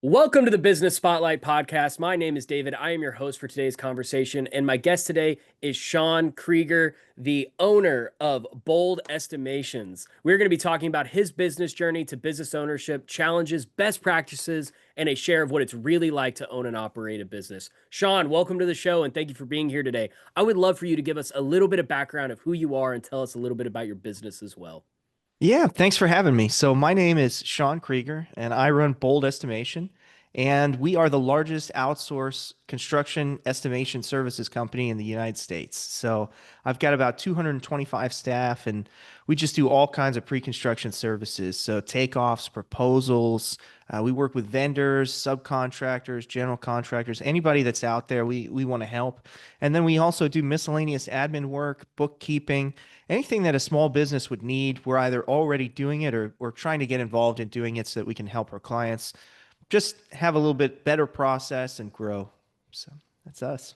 Welcome to the Business Spotlight Podcast. My name is David. I am your host for today's conversation. And my guest today is Sean Krieger, the owner of Bold Estimations. We're going to be talking about his business journey to business ownership, challenges, best practices, and a share of what it's really like to own and operate a business. Sean, welcome to the show and thank you for being here today. I would love for you to give us a little bit of background of who you are and tell us a little bit about your business as well. Yeah, thanks for having me. So my name is Sean Krieger, and I run Bold Estimation, and we are the largest outsourced construction estimation services company in the United States. So I've got about 225 staff, and we just do all kinds of pre-construction services. So takeoffs, proposals. We work with vendors, subcontractors, general contractors, anybody that's out there. We want to help, and then we also do miscellaneous admin work, bookkeeping. Anything that a small business would need, we're either already doing it or we're trying to get involved in doing it so that we can help our clients just have a little bit better process and grow. So that's us.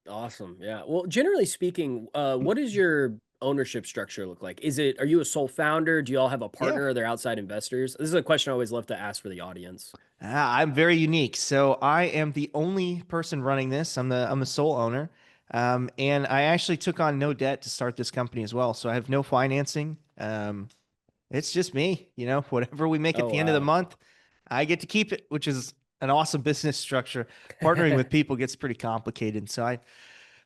Awesome. Yeah. Well, generally speaking, what does your ownership structure look like? Are you a sole founder? Do you all have a Yeah. partner? Are there outside investors? This is a question I always love to ask for the audience. I'm very unique. So I am the only person running this. I'm the sole owner. And I actually took on no debt to start this company as well. So I have no financing. It's just me, whatever we make at Oh, the end of the wow. month, I get to keep it, which is an awesome business structure. Partnering with people gets pretty complicated. So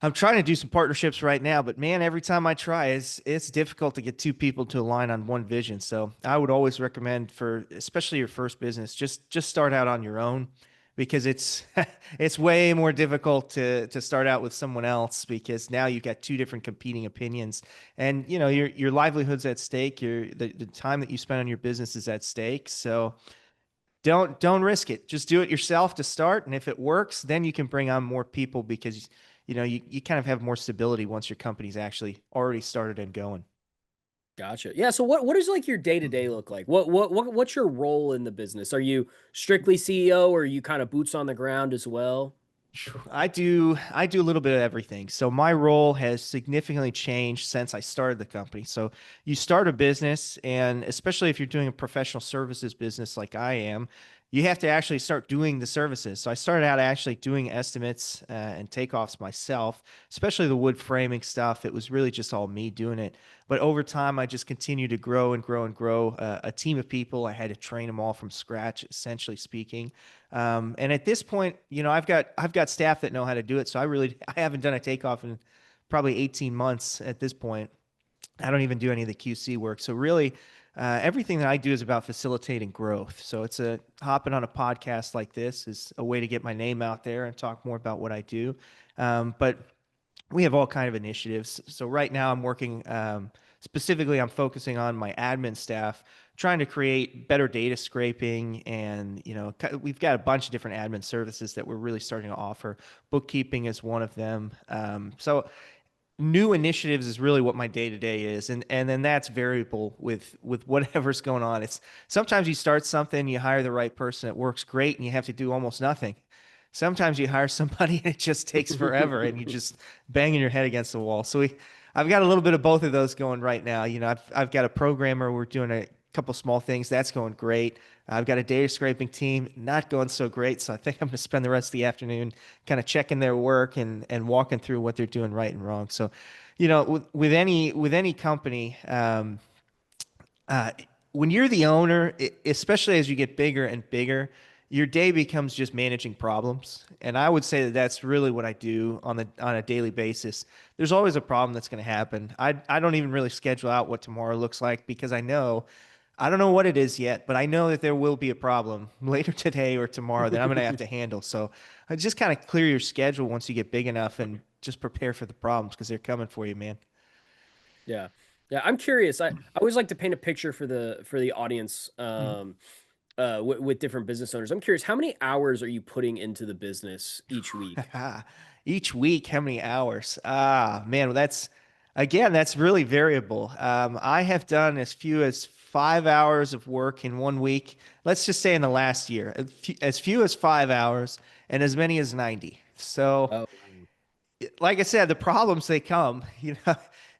I'm trying to do some partnerships right now, but man, every time I try, it's difficult to get two people to align on one vision. So I would always recommend for especially your first business, just start out on your own because it's it's way more difficult to start out with someone else because now you've got two different competing opinions and your livelihood's at stake, the time that you spend on your business is at stake. So don't risk it. Just do it yourself to start. And if it works, then you can bring on more people because you kind of have more stability once your company's actually already started and going. Gotcha. Yeah. So what does like your day to day look like? What's your role in the business? Are you strictly CEO or are you kind of boots on the ground as well? I do a little bit of everything. So my role has significantly changed since I started the company. So you start a business, and especially if you're doing a professional services business like I am, you have to actually start doing the services. So I started out actually doing estimates and takeoffs myself, especially the wood framing stuff. It was really just all me doing it. But over time, I just continued to grow and grow and grow. A team of people, I had to train them all from scratch, essentially speaking. And at this point, I've got staff that know how to do it. So I haven't done a takeoff in probably 18 months at this point. I don't even do any of the QC work. So really, everything that I do is about facilitating growth. So it's a hopping on a podcast like this is a way to get my name out there and talk more about what I do. But we have all kind of initiatives. So right now I'm working specifically, I'm focusing on my admin staff, trying to create better data scraping, and we've got a bunch of different admin services that we're really starting to offer. Bookkeeping is one of them. So new initiatives is really what my day to day is, and then that's variable with whatever's going on. It's sometimes you start something, you hire the right person, it works great, and you have to do almost nothing. Sometimes you hire somebody and it just takes forever and you just banging your head against the wall. I've got a little bit of both of those going right now. I've got a programmer. We're doing a couple small things. That's going great. I've got a data scraping team, not going so great. So I think I'm going to spend the rest of the afternoon kind of checking their work and walking through what they're doing right and wrong. So, with any company, uh, when you're the owner, especially as you get bigger and bigger, your day becomes just managing problems. And I would say that that's really what I do on a daily basis. There's always a problem that's going to happen. I don't even really schedule out what tomorrow looks like because I don't know what it is yet, but I know that there will be a problem later today or tomorrow that I'm going to have to handle. So I just kind of clear your schedule once you get big enough and just prepare for the problems because they're coming for you, man. Yeah. Yeah, I'm curious. I always like to paint a picture for the audience with different business owners. I'm curious, how many hours are you putting into the business each week? Each week, how many hours? Ah, man, well, that's really variable. I have done as few as 5 hours of work in one week. Let's just say in the last year, as few as 5 hours and as many as 90. So Oh, like I said, the problems they come,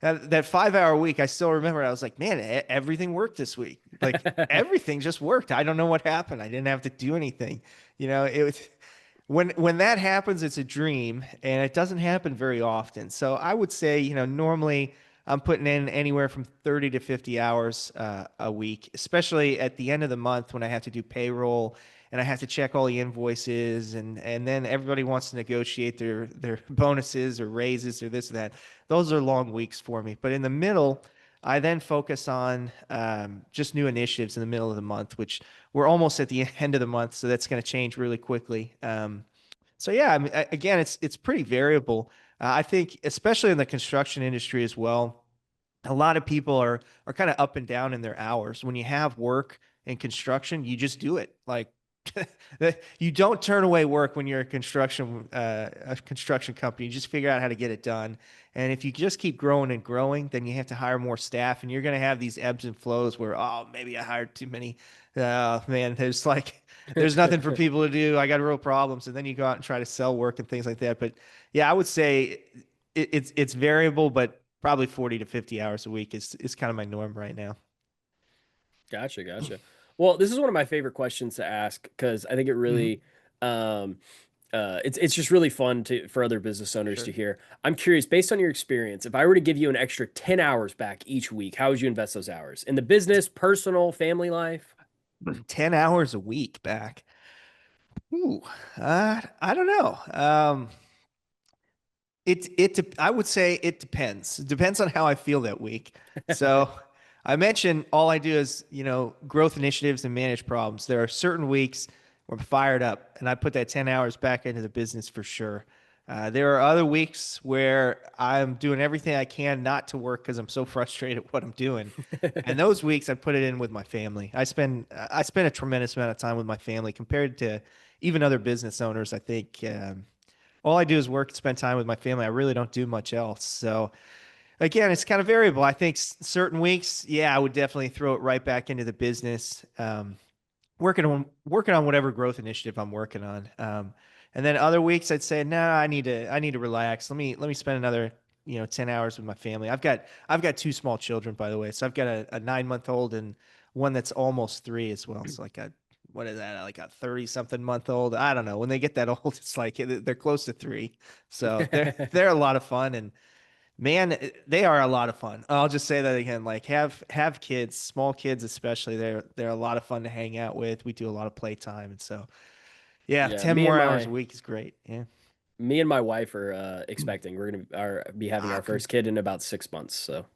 that 5 hour week, I still remember. I was like, man, everything worked this week. Like everything just worked. I don't know what happened. I didn't have to do anything. It was when that happens, it's a dream, and it doesn't happen very often. So I would say, normally I'm putting in anywhere from 30 to 50 hours a week, especially at the end of the month when I have to do payroll and I have to check all the invoices, and then everybody wants to negotiate their bonuses or raises or this or that. Those are long weeks for me. But in the middle, I then focus on just new initiatives in the middle of the month, which we're almost at the end of the month, so that's going to change really quickly. So yeah, I mean, again, it's pretty variable. I think, especially in the construction industry as well, a lot of people are kind of up and down in their hours. When you have work in construction, you just do it. Like you don't turn away work when you're a construction company. You just figure out how to get it done. And if you just keep growing and growing, then you have to hire more staff, and you're going to have these ebbs and flows where, oh, maybe I hired too many. Man, there's nothing for people to do. I got real problems. And then you go out and try to sell work and things like that. But yeah, I would say it's variable, but probably 40 to 50 hours a week is kind of my norm right now. Gotcha, gotcha. Well, this is one of my favorite questions to ask because I think it Hmm. really um it's just really fun to for other business owners to Sure. hear. I'm curious, based on your experience, if I were to give you an extra 10 hours back each week, how would you invest those hours? In the business, personal, family life? 10 hours a week back. Ooh, I don't know. I would say it depends. It depends on how I feel that week. So I mentioned all I do is, growth initiatives and manage problems. There are certain weeks where I'm fired up and I put that 10 hours back into the business for sure. There are other weeks where I'm doing everything I can not to work because I'm so frustrated at what I'm doing. And those weeks I put it in with my family. I spend a tremendous amount of time with my family compared to even other business owners. I think all I do is work and spend time with my family. I really don't do much else. So again, it's kind of variable. I think certain weeks, yeah, I would definitely throw it right back into the business, working on whatever growth initiative I'm working on. And then other weeks, I'd say, no, I need to relax. Let me spend another 10 hours with my family. I've got two small children, by the way. So I've got a 9 month old and one that's almost three as well. So like a what is that, like a 30 something month old? I don't know. When they get that old, it's like they're close to three. So they're a lot of fun. And man, they are a lot of fun. I'll just say that again. Like have kids, small kids especially. They're a lot of fun to hang out with. We do a lot of playtime, and so yeah, Yeah, 10 more hours a week is great. Yeah. me and my wife are expecting. We're gonna be having Ah, our first kid in about 6 months. So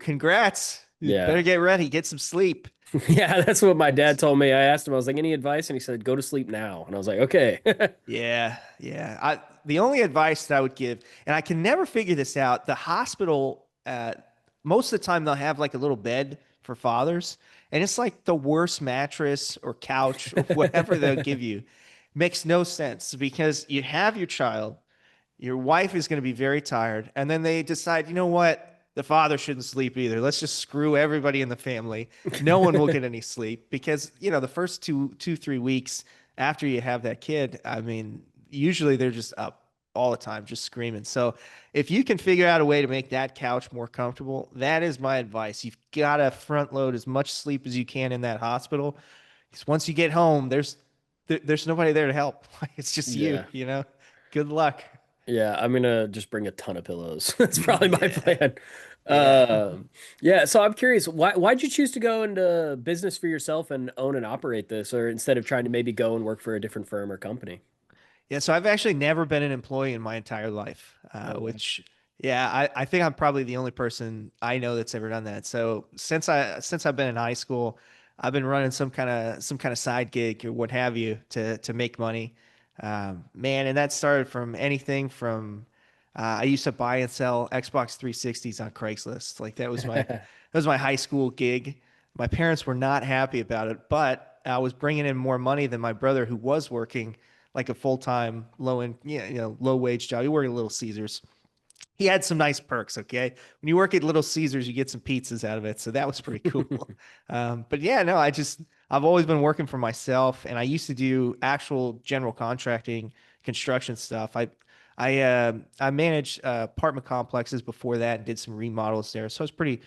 congrats. You better yeah. get ready. Get some sleep. Yeah, that's what my dad told me. I asked him, I was like, any advice? And he said, go to sleep now. And I was like, okay. Yeah, yeah. The only advice that I would give, and I can never figure this out, the hospital, most of the time they'll have like a little bed for fathers, and it's like the worst mattress or couch or whatever they'll give you. Makes no sense because you have your child, your wife is going to be very tired, and then they decide, you know what? The father shouldn't sleep either. Let's just screw everybody in the family. No one will get any sleep because, the first 3 weeks after you have that kid, I mean, usually they're just up all the time, just screaming. So if you can figure out a way to make that couch more comfortable, that is my advice. You've got to front load as much sleep as you can in that hospital. Because once you get home, there's nobody there to help. It's just you, Yeah. Good luck. Yeah, I'm gonna just bring a ton of pillows. That's probably my Yeah. plan. Yeah. Yeah, so I'm curious, why'd you choose to go into business for yourself and own and operate this, or instead of trying to maybe go and work for a different firm or company? Yeah, so I've actually never been an employee in my entire life, Oh, wow. yeah, I think I'm probably the only person I know that's ever done that. So since I've been in high school, I've been running some kind of side gig or what have you to make money. Man, and that started from anything from I used to buy and sell Xbox 360s on Craigslist. Like that was my high school gig. My parents were not happy about it, but I was bringing in more money than my brother who was working like a full-time low wage job. He worked at Little Caesars. He had some nice perks. Okay. When you work at Little Caesars, you get some pizzas out of it. So that was pretty cool. But yeah, no, I've always been working for myself, and I used to do actual general contracting construction stuff. I managed apartment complexes before that and did some remodels there. So I was pretty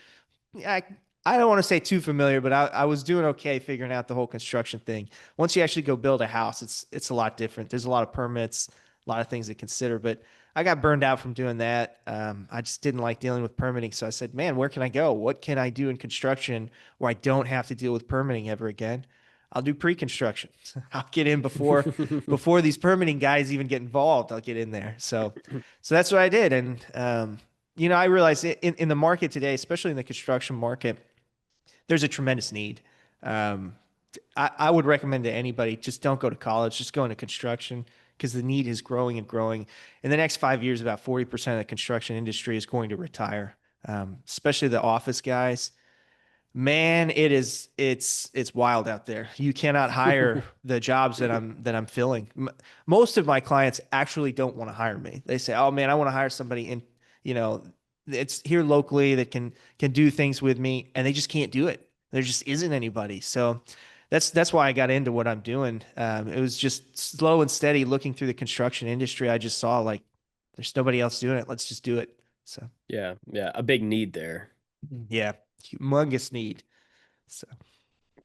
I, I don't want to say too familiar, but I was doing okay figuring out the whole construction thing. Once you actually go build a house, it's a lot different. There's a lot of permits, a lot of things to consider. But I got burned out from doing that. I just didn't like dealing with permitting. So I said, man, where can I go? What can I do in construction where I don't have to deal with permitting ever again? I'll do pre-construction. I'll get in before these permitting guys even get involved. I'll get in there. So that's what I did. And I realize in the market today, especially in the construction market, there's a tremendous need. Um, I would recommend to anybody, just don't go to college, just go into construction because the need is growing and growing. In the next 5 years, about 40% of the construction industry is going to retire, especially the office guys. Man, it's wild out there. You cannot hire the jobs that I'm filling. Most of my clients actually don't want to hire me. They say, "Oh man, I want to hire somebody in, you know, it's here locally that can do things with me," and they just can't do it. There just isn't anybody. So that's why I got into what I'm doing. It was just slow and steady looking through the construction industry. I just saw like there's nobody else doing it. Let's just do it. So Yeah, yeah, a big need there. yeah, humongous need. So.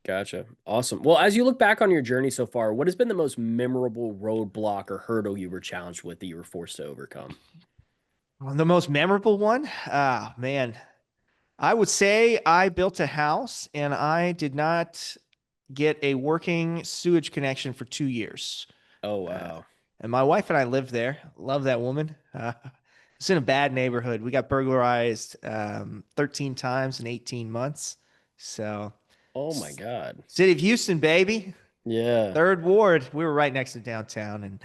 Gotcha. Awesome. Well, as you look back on your journey so far, what has been the most memorable roadblock or hurdle you were challenged with that you were forced to overcome? Well, the most memorable one? Ah, man. I would say I built a house and I did not get a working sewage connection for 2 years. Oh, Uh, wow. and my wife and I lived there. Love that woman. It's in a bad neighborhood. We got burglarized 13 times in 18 months. So, Oh my God. City of Houston, baby. Yeah. Third Ward. We were right next to downtown, and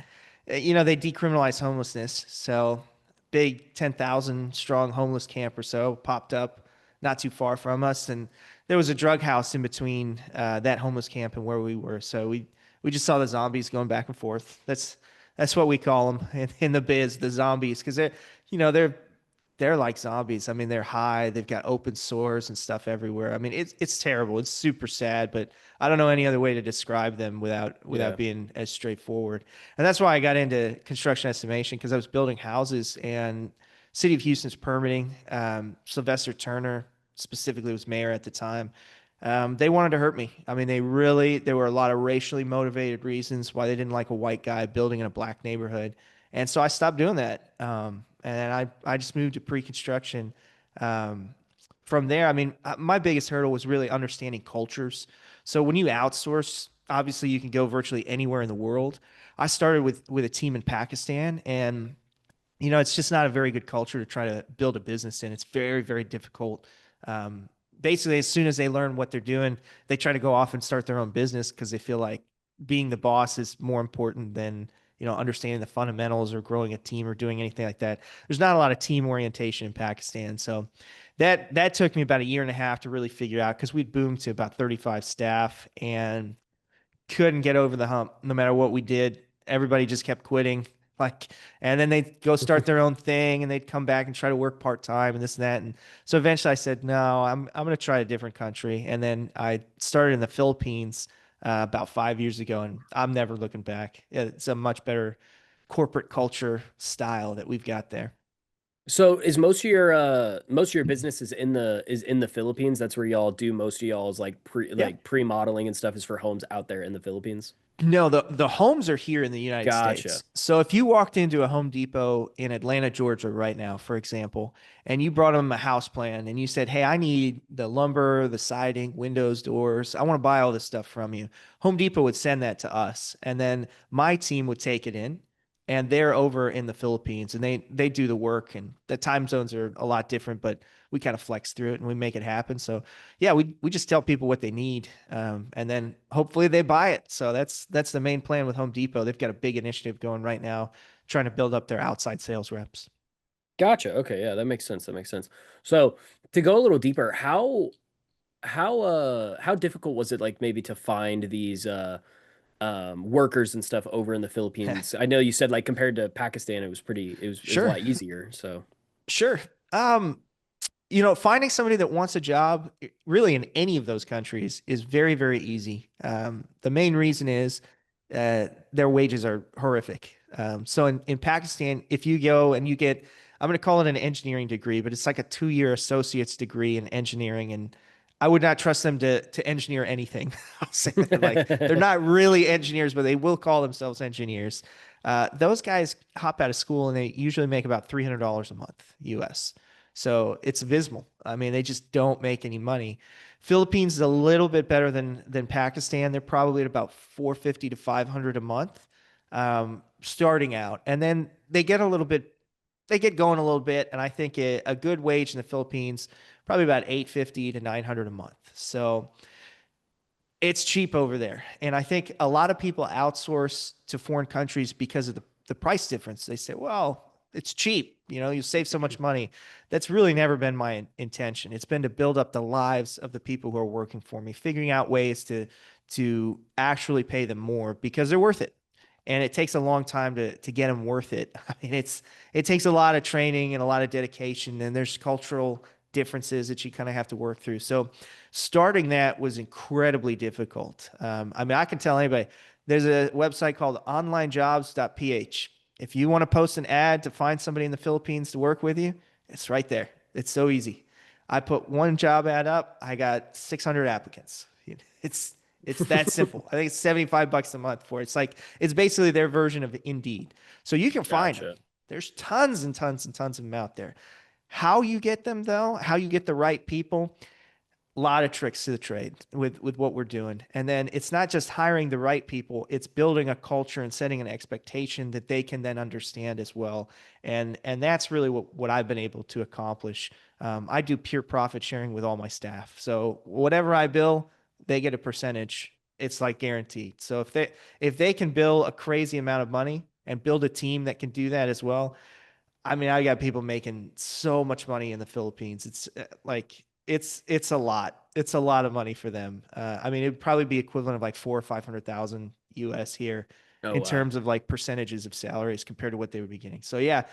they decriminalized homelessness. So big 10,000 strong homeless camp or so popped up not too far from us, and there was a drug house in between that homeless camp and where we were. So we just saw the zombies going back and forth. That's what we call them in the biz, the zombies, because they're like zombies. I mean, they're high. They've got open sores and stuff everywhere. I mean, it's terrible. It's super sad, but I don't know any other way to describe them without Yeah. being as straightforward. And that's why I got into construction estimation because I was building houses and City of Houston's permitting. Sylvester Turner specifically was mayor at the time. They wanted to hurt me. I mean, there were a lot of racially motivated reasons why they didn't like a white guy building in a black neighborhood. And so I stopped doing that. And I just moved to pre-construction. Um, from there, I mean, my biggest hurdle was really understanding cultures. So when you outsource, obviously you can go virtually anywhere in the world. I started with a team in Pakistan, and it's just not a very good culture to try to build a business in. It's very, very difficult. Um, Basically, as soon as they learn what they're doing, they try to go off and start their own business because they feel like being the boss is more important than understanding the fundamentals or growing a team or doing anything like that. There's not a lot of team orientation in Pakistan, so that took me about a year and a half to really figure out because we'd boomed to about 35 staff and couldn't get over the hump no matter what we did. Everybody just kept quitting. Like, and then they'd go start their own thing and they'd come back and try to work part time and this and that. And so eventually I said, no, I'm going to try a different country. And then I started in the Philippines about 5 years ago, and I'm never looking back. It's a much better corporate culture style that we've got there. So is most of your business is in the Philippines? That's where y'all do most of y'all's Yeah. like pre-modeling and stuff is for homes out there in the Philippines. No, the homes are here in the United Gotcha. States. So if you walked into a Home Depot in Atlanta, Georgia right now, for example, and you brought them a house plan and you said, "Hey, I need the lumber, the siding, windows, doors. I want to buy all this stuff from you." Home Depot would send that to us, and then my team would take it in, and they're over in the Philippines and they do the work, and the time zones are a lot different, but we kind of flex through it and we make it happen. So yeah, we just tell people what they need, and then hopefully they buy it. So that's the main plan with Home Depot. They've got a big initiative going right now, trying to build up their outside sales reps. Gotcha. Okay, yeah, that makes sense. That makes sense. So to go a little deeper, how difficult was it like maybe to find these workers and stuff over in the Philippines? I know you said like compared to Pakistan, it was a Sure, lot easier. So sure. Finding somebody that wants a job really in any of those countries is very, very easy. The main reason is their wages are horrific. So in Pakistan, if you go and you get, I'm going to call it an engineering degree, but it's like a 2 year associate's degree in engineering. And I would not trust them to engineer anything. I'll say that. Like, they're not really engineers, but they will call themselves engineers. Those guys hop out of school and they usually make about $300 a month US. So it's abysmal. I mean, they just don't make any money. Philippines is a little bit better than Pakistan. They're probably at about 450 to 500 a month, starting out, and then they get going a little bit. And I think a good wage in the Philippines probably about 850 to 900 a month. So it's cheap over there. And I think a lot of people outsource to foreign countries because of the price difference. They say, well, it's cheap. You save so much money. That's really never been my intention. It's been to build up the lives of the people who are working for me, figuring out ways to actually pay them more because they're worth it. And it takes a long time to get them worth it. I mean, it takes a lot of training and a lot of dedication, and there's cultural differences that you kind of have to work through. So starting that was incredibly difficult. I mean, I can tell anybody, there's a website called onlinejobs.ph. If you want to post an ad to find somebody in the Philippines to work with you, it's right there. It's so easy. I put one job ad up, I got 600 applicants. It's it's that simple. I think it's $75 a month for it. It's basically their version of Indeed. So you can find them. Gotcha. There's tons and tons and tons of them out there. How you get them though, how you get the right people, a lot of tricks to the trade with what we're doing. And then it's not just hiring the right people, it's building a culture and setting an expectation that they can then understand as well. And that's really what I've been able to accomplish. I do pure profit sharing with all my staff. So whatever I bill, they get a percentage. It's like guaranteed. So if they can bill a crazy amount of money and build a team that can do that as well, I mean, I got people making so much money in the Philippines. It's it's a lot. It's a lot of money for them. I mean, it'd probably be equivalent of like 4 or 500,000 US here Oh in wow. terms of like percentages of salaries compared to what they would be getting. So yeah,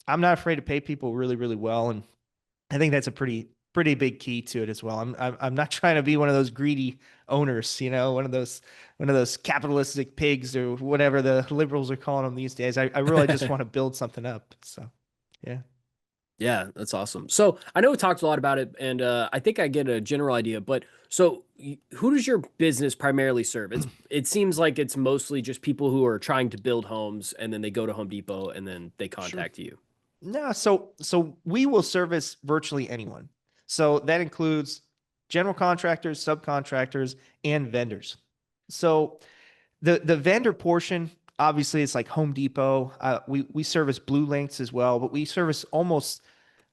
I'm not afraid to pay people really, really well, and I think that's a pretty big key to it as well. I'm not trying to be one of those greedy owners, one of those capitalistic pigs or whatever the liberals are calling them these days. I really just want to build something up. So yeah. Yeah, that's awesome. So I know we talked a lot about it, and I think I get a general idea. But so, who does your business primarily serve? It seems like it's mostly just people who are trying to build homes, and then they go to Home Depot, and then they Sure. contact you. No, so we will service virtually anyone. So that includes general contractors, subcontractors, and vendors. So the vendor portion, obviously, it's like Home Depot. We service Blue Links as well, but we service almost.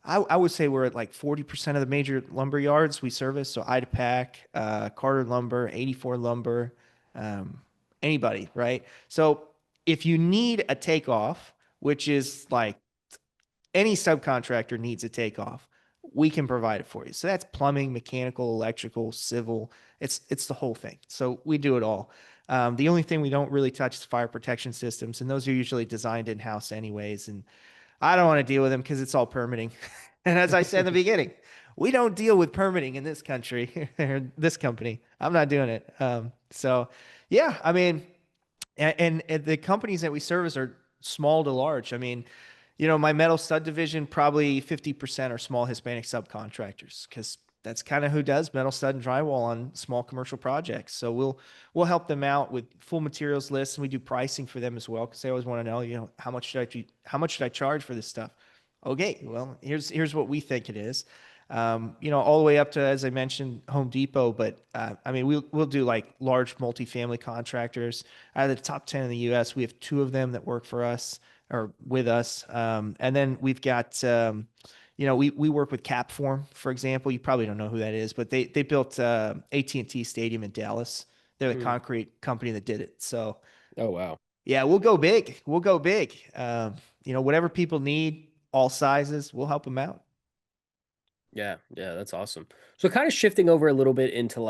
I would say we're at like 40% of the major lumber yards we service. So IDAPAC, Carter Lumber, 84 Lumber, um, anybody, right? So if you need a takeoff, which is like any subcontractor needs a takeoff, we can provide it for you. So that's plumbing, mechanical, electrical, civil. It's the whole thing. So we do it all. The only thing we don't really touch is fire protection systems, and those are usually designed in house anyways. And I don't want to deal with them because it's all permitting. And as I said in the beginning, we don't deal with permitting in this country or this company. I'm not doing it. So yeah, I mean, and the companies that we service are small to large. I mean, my metal stud division, probably 50% are small Hispanic subcontractors because that's kind of who does metal stud and drywall on small commercial projects. So we'll help them out with full materials lists, and we do pricing for them as well because they always want to know, how much should I charge for this stuff? Okay, well, here's what we think it is. All the way up to, as I mentioned, Home Depot. But I mean, we'll do like large multifamily contractors. Out of the top 10 in the U.S., we have two of them that work for us or with us. And then we've got, we work with Capform, for example. You probably don't know who that is, but they built AT&T Stadium in Dallas. They're the Hmm. concrete company that did it. So Oh wow. yeah, we'll go big. We'll go big. Whatever people need, all sizes, we'll help them out. Yeah, yeah, that's awesome. So kind of shifting over a little bit into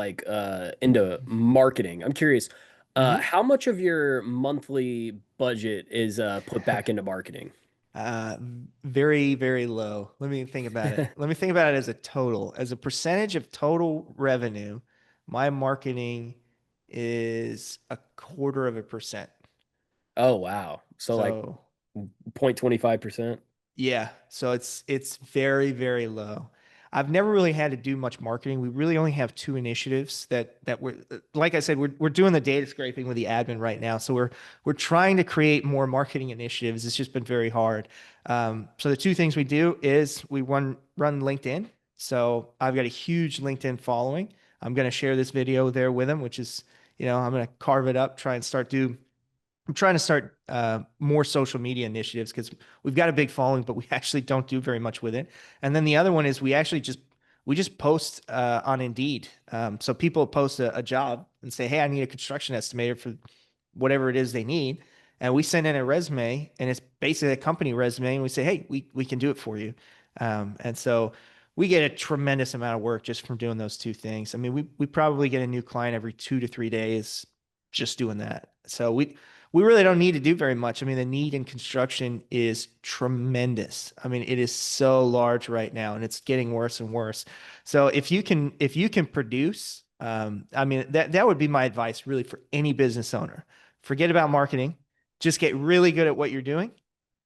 into marketing. I'm curious, Mhm. how much of your monthly budget is put back into marketing? Uh, Very, very low. Let me think about it. Let me think about it as a total. As a percentage of total revenue, my marketing is 0.25%. Oh, wow. So like So 0.25%. yeah, so it's very, very low. I've never really had to do much marketing. We really only have two initiatives that we're like I said, we're doing the data scraping with the admin right now. So we're trying to create more marketing initiatives. It's just been very hard. So the two things we do is we run LinkedIn. So I've got a huge LinkedIn following. I'm going to share this video there with them, which is, I'm going to carve it up, try and I'm trying to start more social media initiatives because we've got a big following, but we actually don't do very much with it. And then the other one is we just post on Indeed. So people post a job and say, "Hey, I need a construction estimator for whatever it is they need," and we send in a resume, and it's basically a company resume, and we say, "Hey, we can do it for you." And so we get a tremendous amount of work just from doing those two things. I mean, we probably get a new client every 2 to 3 days just doing that. So we really don't need to do very much. I mean, the need in construction is tremendous. I mean, it is so large right now, and it's getting worse and worse. So if you can produce, I mean, that would be my advice really for any business owner. Forget about marketing. Just get really good at what you're doing,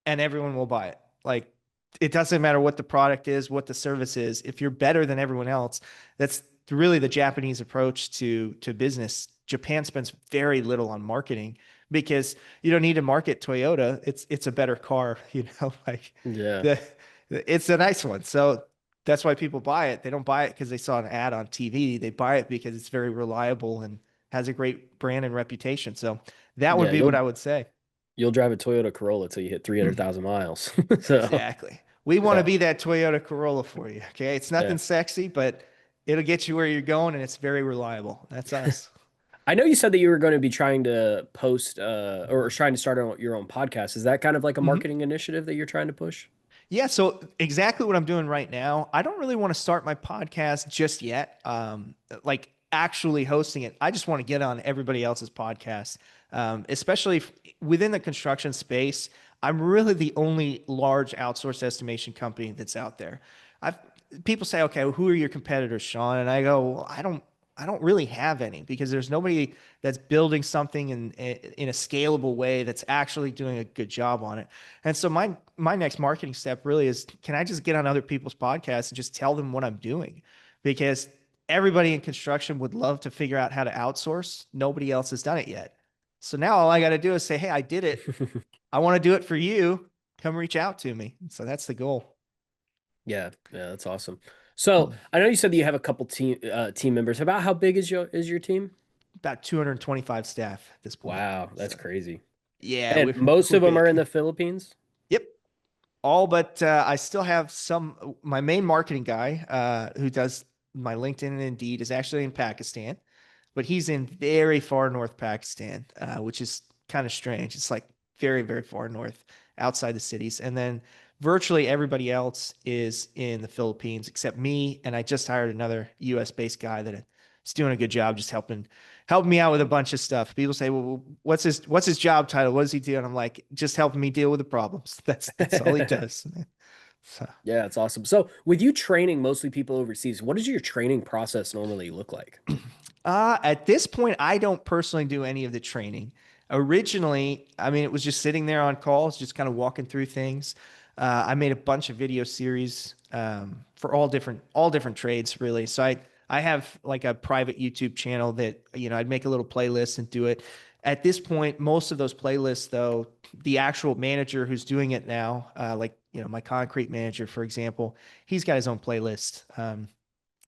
and everyone will buy it. Like it doesn't matter what the product is, what the service is. If you're better than everyone else, that's really the Japanese approach to business. Japan spends very little on marketing because you don't need to market Toyota. It's a better car, like Yeah. the it's a nice one. So that's why people buy it. They don't buy it because they saw an ad on TV. They buy it because it's very reliable and has a great brand and reputation. So that would Yeah, be what I would say. you'll drive a Toyota Corolla till you hit 300,000 miles. So, Exactly. We want to yeah. be that Toyota Corolla for you. Okay. It's Yeah. nothing sexy, but it'll get you where you're going and it's very reliable. That's us. I know you said that you were going to be trying to post or trying to start your own podcast. Is that kind of like a Mhm. marketing initiative that you're trying to push? Yeah, so exactly what I'm doing right now. I don't really want to start my podcast just yet. Like actually hosting it. I just want to get on everybody else's podcast, especially within the construction space. I'm really the only large outsourced estimation company that's out there. I've People say, okay, well, who are your competitors, Sean? And I go, well, I don't really have any because there's nobody that's building something in a scalable way that's actually doing a good job on it. And so my next marketing step really is, can I just get on other people's podcasts and just tell them what I'm doing? Because everybody in construction would love to figure out how to outsource. Nobody else has done it yet. So now all I got to do is say, hey, I did it. I want to do it for you. Come reach out to me. So that's the goal. Yeah, yeah, that's awesome. So I know you said that you have a couple team members. About how big is your team? About 225 staff at this point. Wow, that's So crazy. yeah, And we're most we're of them are in big. the Philippines. Yep. All but I still have my main marketing guy who does my LinkedIn and Indeed is actually in Pakistan, but he's in very far north Pakistan, which is kind of strange. It's like very, very far north outside the cities. And then virtually everybody else is in the Philippines except me. And I just hired another US based guy that is doing a good job just helping me out with a bunch of stuff. People say, "Well, what's his job title? What does he do?" And I'm like, "Just helping me deal with the problems." That's all he does. So, Yeah, it's awesome. So with you training mostly people overseas, what does your training process normally look like? at this point, I don't personally do any of the training. Originally, I mean, it was just sitting there on calls, just kind of walking through things. I made a bunch of video series for all different trades, really. So I have like a private YouTube channel that I'd make a little playlist and do it. At this point, most of those playlists, though, the actual manager who's doing it now, like my concrete manager, for example, he's got his own playlist. And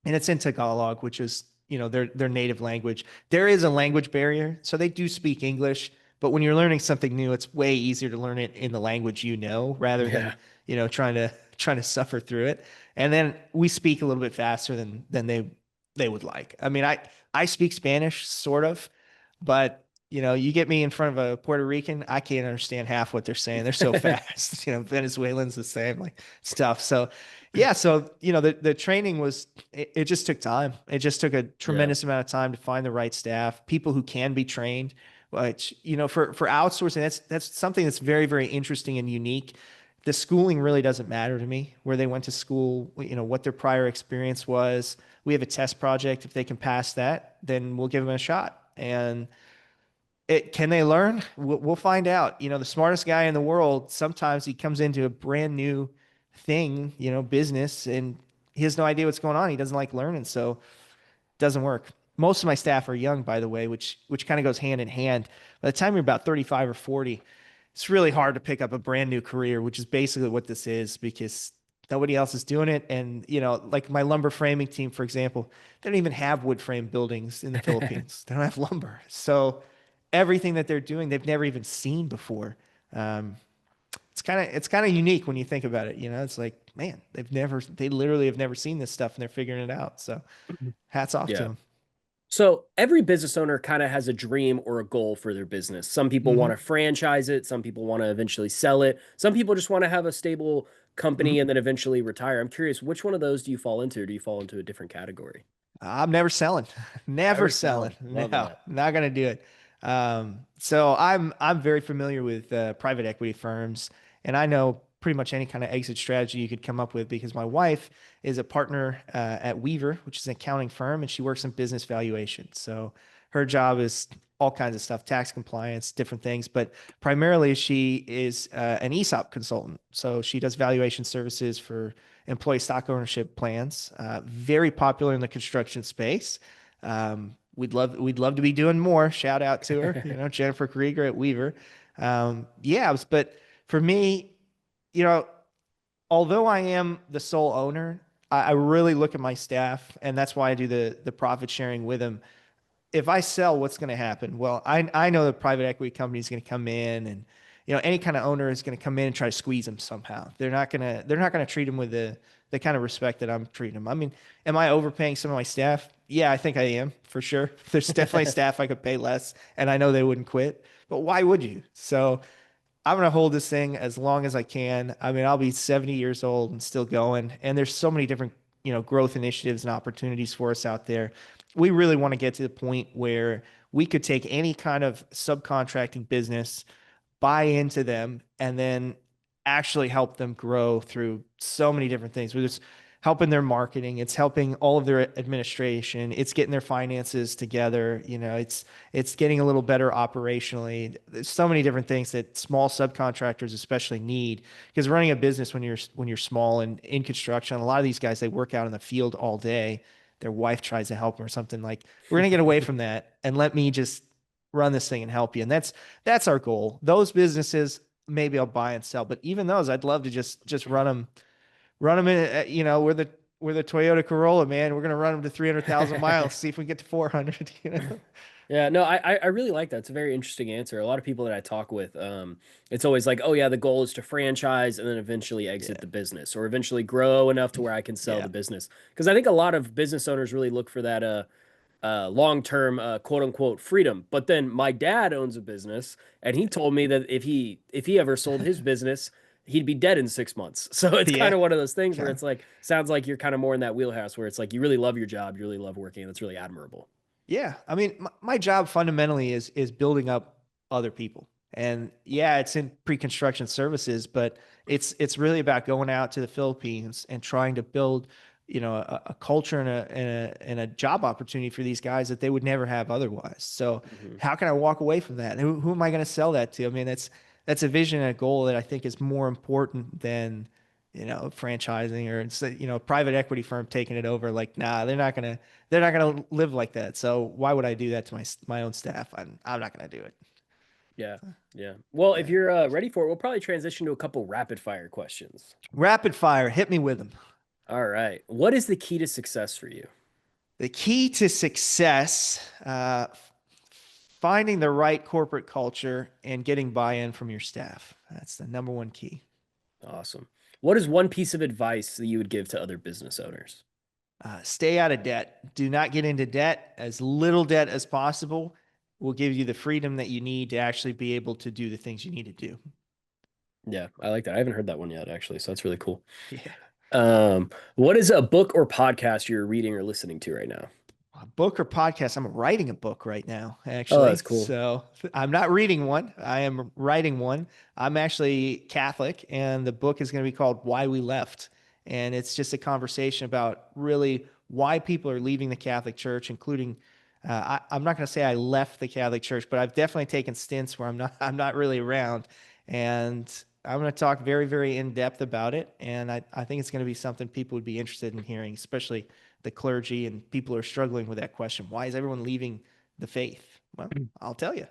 it's in Tagalog, which is their native language. There is a language barrier, so they do speak English, but when you're learning something new, it's way easier to learn it in the language rather than Yeah. trying to suffer through it. And then we speak a little bit faster than they would like. I mean, I speak Spanish sort of, but you get me in front of a Puerto Rican, I can't understand half what they're saying. They're so fast. Venezuelans the same, like stuff. So yeah, so the training it just took time. It just took a Yeah. tremendous amount of time to find the right staff, people who can be trained. Which for outsourcing, that's something that's very, very interesting and unique. The schooling really doesn't matter to me, where they went to school, what their prior experience was. We have a test project. If they can pass that, then we'll give them a shot. And can they learn? We'll find out. The smartest guy in the world, sometimes he comes into a brand new thing, business, and he has no idea what's going on. He doesn't like learning, so it doesn't work. Most of my staff are young, by the way, which kind of goes hand in hand. By the time you're about 35 or 40, it's really hard to pick up a brand new career, which is basically what this is, because nobody else is doing it. And, like my lumber framing team, for example, they don't even have wood frame buildings in the Philippines. They don't have lumber. So everything that they're doing, they've never even seen before. Um, it's kind of unique when you think about it. It's like, man, they literally have never seen this stuff and they're figuring it out. So hats off to Yeah. them. So every business owner kind of has a dream or a goal for their business. Some people want Hmm. to franchise it, some people want to eventually sell it, some people just want to have a stable company Hmm. and then eventually retire. I'm curious, which one of those do you fall into? Or do you fall into a different category? I'm never selling, never Never selling. selling. No, Love that. not gonna do it. So I'm very familiar with private equity firms, and I know pretty much any kind of exit strategy you could come up with because my wife is a partner at Weaver, which is an accounting firm, and she works in business valuation. So her job is all kinds of stuff, tax compliance, different things, but primarily she is an ESOP consultant. So she does valuation services for employee stock ownership plans. Very popular in the construction space. We'd love to be doing more. Shout out to her, Jennifer Krieger at Weaver. Yeah, but for me, you know, although I am the sole owner, I really look at my staff, and that's why I do the profit sharing with them. If I sell, what's going to happen? Well, I know the private equity company is going to come in, and any kind of owner is going to come in and try to squeeze them somehow. They're not gonna treat them with the kind of respect that I'm treating them. I mean, am I overpaying some of my staff? Yeah, I think I am for sure. There's definitely staff I could pay less, and I know they wouldn't quit. But why would you? So I'm going to hold this thing as long as I can. I mean, I'll be 70 years old and still going. And there's so many different, growth initiatives and opportunities for us out there. We really want to get to the point where we could take any kind of subcontracting business, buy into them, and then actually help them grow through so many different things. Whether it's helping their marketing, it's helping all of their administration, it's getting their finances together. It's getting a little better operationally. There's so many different things that small subcontractors especially need because running a business when you're small and in construction, a lot of these guys they work out in the field all day. Their wife tries to help them or something like. We're gonna get away from that and let me just run this thing and help you. And that's our goal. Those businesses maybe I'll buy and sell, but even those I'd love to just run them in. We're the Toyota Corolla, man. We're gonna run them to 300,000 miles. See if we can get to 400. Yeah, no, I really like that. It's a very interesting answer. A lot of people that I talk with, it's always like, oh yeah, the goal is to franchise and then eventually exit Yeah, the business or eventually grow enough to where I can sell yeah, the business. Because I think a lot of business owners really look for that long-term quote unquote freedom. But then my dad owns a business and he told me that if he ever sold his business, he'd be dead in 6 months. So it's kind yeah. of one of those things where Okay. it's like sounds like you're kind of more in that wheelhouse where it's like you really love your job, you really love working, and that's really admirable. Yeah, I mean, my job fundamentally is building up other people, and yeah, it's in pre-construction services, but it's really about going out to the Philippines and trying to build, a culture and a job opportunity for these guys that they would never have otherwise. So, Mhm. how can I walk away from that? Who am I going to sell that to? I mean, that's a vision and a goal that I think is more important than franchising or it's a private equity firm taking it over. Like, nah, they're not gonna live like that. So why would I do that to my own staff? I'm not gonna do it. Yeah. Yeah. Well, if Yeah. you're ready for it, we'll probably transition to a couple rapid fire questions. Rapid fire, hit me with them. All right. What is the key to success for you? The key to success, finding the right corporate culture and getting buy-in from your staff. That's the number one key. Awesome. What is one piece of advice that you would give to other business owners? Stay out of debt. Do not get into debt. As little debt as possible will give you the freedom that you need to actually be able to do the things you need to do. Yeah, I like that. I haven't heard that one yet, actually. So that's really cool. Yeah. What is a book or podcast you're reading or listening to right now? A book or podcast? I'm writing a book right now, Oh, actually. that's cool. So I'm not reading one. I am writing one. I'm actually Catholic, and the book is going to be called Why We Left. And it's just a conversation about really why people are leaving the Catholic Church, including I'm not going to say I left the Catholic Church, but I've definitely taken stints where I'm not really around. And I'm going to talk very, very in depth about it. And I think it's going to be something people would be interested in hearing, especially the clergy and people who are struggling with that question. Why is everyone leaving the faith? Well, I'll tell you.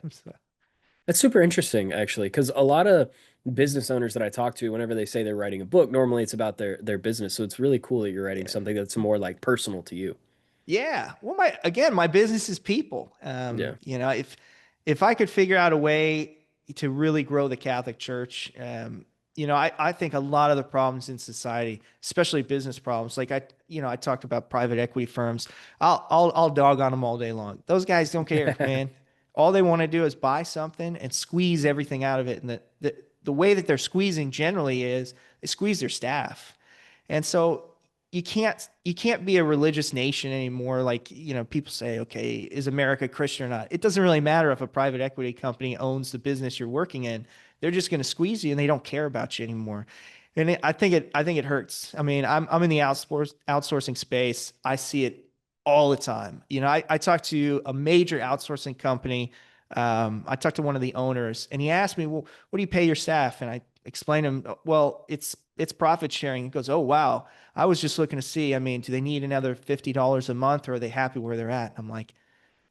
That's super interesting, actually, because a lot of business owners that I talk to, whenever they say they're writing a book, normally it's about their business. So it's really cool that you're writing Yeah. something that's more like personal to you. Yeah. Well, my business is people. Yeah. If I could figure out a way to really grow the Catholic Church, I think a lot of the problems in society, especially business problems, like I talked about private equity firms. I'll dog on them all day long. Those guys don't care, man. All they want to do is buy something and squeeze everything out of it. And the way that they're squeezing generally is they squeeze their staff. And so you can't be a religious nation anymore. Like, people say, okay, is America Christian or not? It doesn't really matter if a private equity company owns the business you're working in. They're just going to squeeze you and they don't care about you anymore. And I think it hurts. I mean, I'm in the outsourcing space. I see it all the time. I talked to a major outsourcing company. I talked to one of the owners and he asked me, well, what do you pay your staff? And I explained to him, well, it's profit sharing. He goes, oh, wow. I was just looking to see, I mean, do they need another $50 a month or are they happy where they're at? I'm like,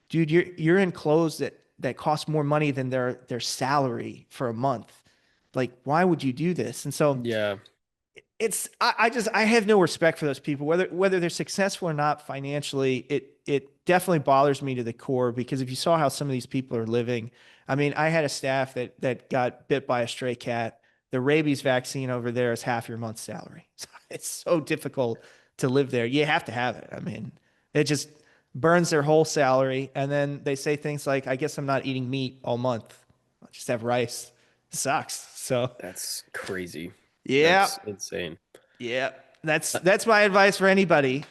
dude, you're in clothes that cost more money than their salary for a month. Like, why would you do this? And so Yeah. I have no respect for those people, whether they're successful or not financially. It definitely bothers me to the core because if you saw how some of these people are living, I mean, I had a staff that got bit by a stray cat. The rabies vaccine over there is half your month's salary. It's so difficult to live there. You have to have it. I mean, it just burns their whole salary, and then they say things like, "I guess I'm not eating meat all month. I'll just have rice." It sucks. So That's crazy. yeah, That's insane. yeah, that's Uh, that's my advice for anybody.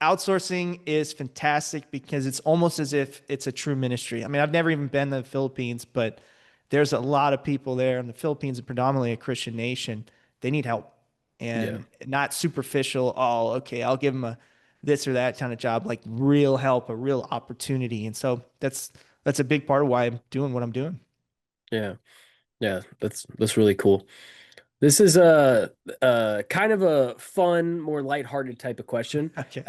Outsourcing is fantastic because it's almost as if it's a true ministry. I mean, I've never even been to the Philippines, but there's a lot of people there, and the Philippines is predominantly a Christian nation. They need help yeah. and not superficial. Oh, okay, I'll give them a this or that kind of job, like real help, a real opportunity. And so that's a big part of why I'm doing what I'm doing. Yeah. Yeah. That's really cool. This is a kind of a fun, more lighthearted type of question. Okay,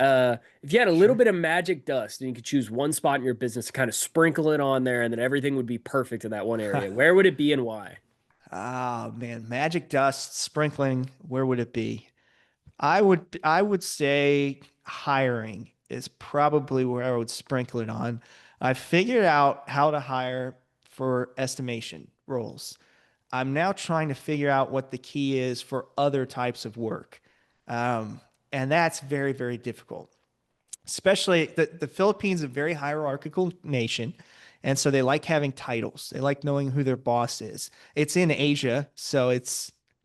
If you had a little sure. bit of magic dust and you could choose one spot in your business to kind of sprinkle it on there and then everything would be perfect in that one area, where would it be and why? Oh man, magic dust sprinkling, where would it be? I would say hiring is probably where I would sprinkle it on. I figured out how to hire for estimation roles. I'm now trying to figure out what the key is for other types of work. Um, and that's very, very difficult, especially the Philippines is a very hierarchical nation. And so they like having titles. They like knowing who their boss is. It's in Asia, so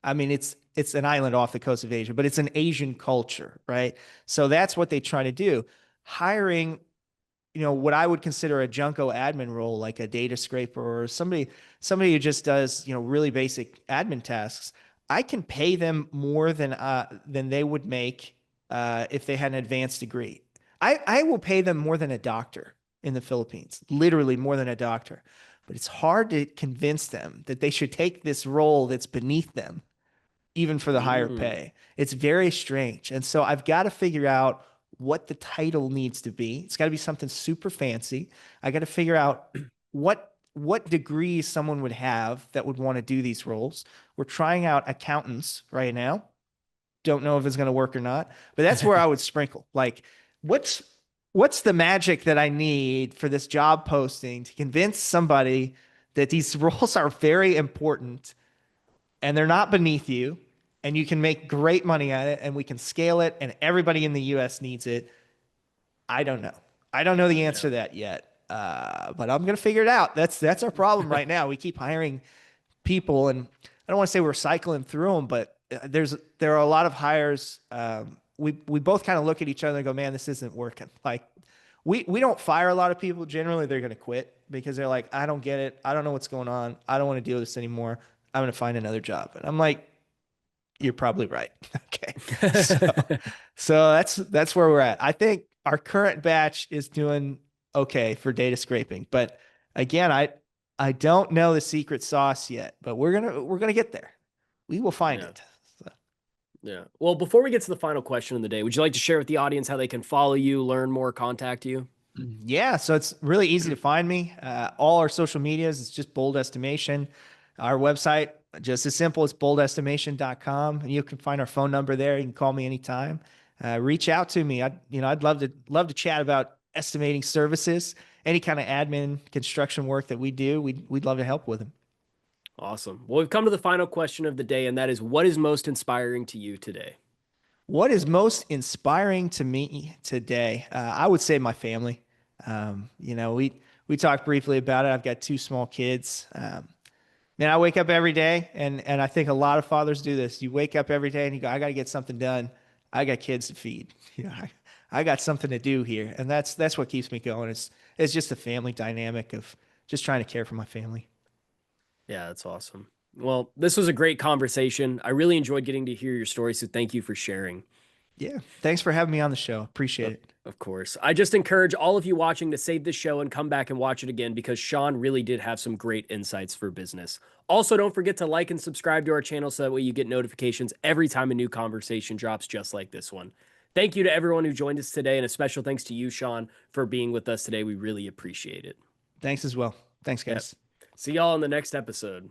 I mean it's an island off the coast of Asia, but it's an Asian culture, right? So that's what they try to do. Hiring, what I would consider a Junko admin role, like a data scraper or somebody who just does, really basic admin tasks. I can pay them more than they would make if they had an advanced degree. I will pay them more than a doctor in the Philippines, literally more than a doctor. But it's hard to convince them that they should take this role that's beneath them, even for the higher Mm, pay. It's very strange. And so I've got to figure out what the title needs to be. It's got to be something super fancy. I got to figure out what degrees someone would have that would want to do these roles. We're trying out accountants right now. Don't know if it's going to work or not, but that's where I would sprinkle. Like, what's what's the magic that I need for this job posting to convince somebody that these roles are very important and they're not beneath you and you can make great money at it and we can scale it and everybody in the US needs it. I don't know. I don't know the answer yeah. to that yet. But I'm going to figure it out. That's our problem right now. We keep hiring people and I don't want to say we're cycling through them, but there are a lot of hires. We both kind of look at each other and go, man, this isn't working. Like we don't fire a lot of people. Generally, they're going to quit because they're like, I don't get it. I don't know what's going on. I don't want to deal with this anymore. I'm going to find another job. And I'm like, you're probably right. Okay. So so that's where we're at. I think our current batch is doing okay for data scraping. But again, I don't know the secret sauce yet, but we're gonna get there. We will find Yeah. it. So, Yeah. Well, before we get to the final question of the day, would you like to share with the audience how they can follow you, learn more, contact you? yeah, so it's really easy to find me. All our social medias, it's just Bold Estimation. Our website, just as simple as boldestimation.com. And you can find our phone number there. You can call me anytime. Reach out to me. I'd love to chat about estimating services, any kind of admin construction work that we do. We'd love to help with them. Awesome. Well, we've come to the final question of the day, and that is what is most inspiring to you today? What is most inspiring to me today? I would say my family. We talked briefly about it. I've got two small kids. Man, I wake up every day, and I think a lot of fathers do this. You wake up every day and you go, I got to get something done. I got kids to feed. I got something to do here, and that's what keeps me going. It's just the family dynamic of just trying to care for my family. Yeah, that's awesome. Well, this was a great conversation. I really enjoyed getting to hear your story, so thank you for sharing. Yeah, thanks for having me on the show. Appreciate Of, it. of course. I just encourage all of you watching to save this show and come back and watch it again because Sean really did have some great insights for business. Also, don't forget to like and subscribe to our channel so that way you get notifications every time a new conversation drops, just like this one. Thank you to everyone who joined us today, and a special thanks to you, Sean, for being with us today. We really appreciate it. Thanks as well. Thanks, Yep. guys. See y'all in the next episode.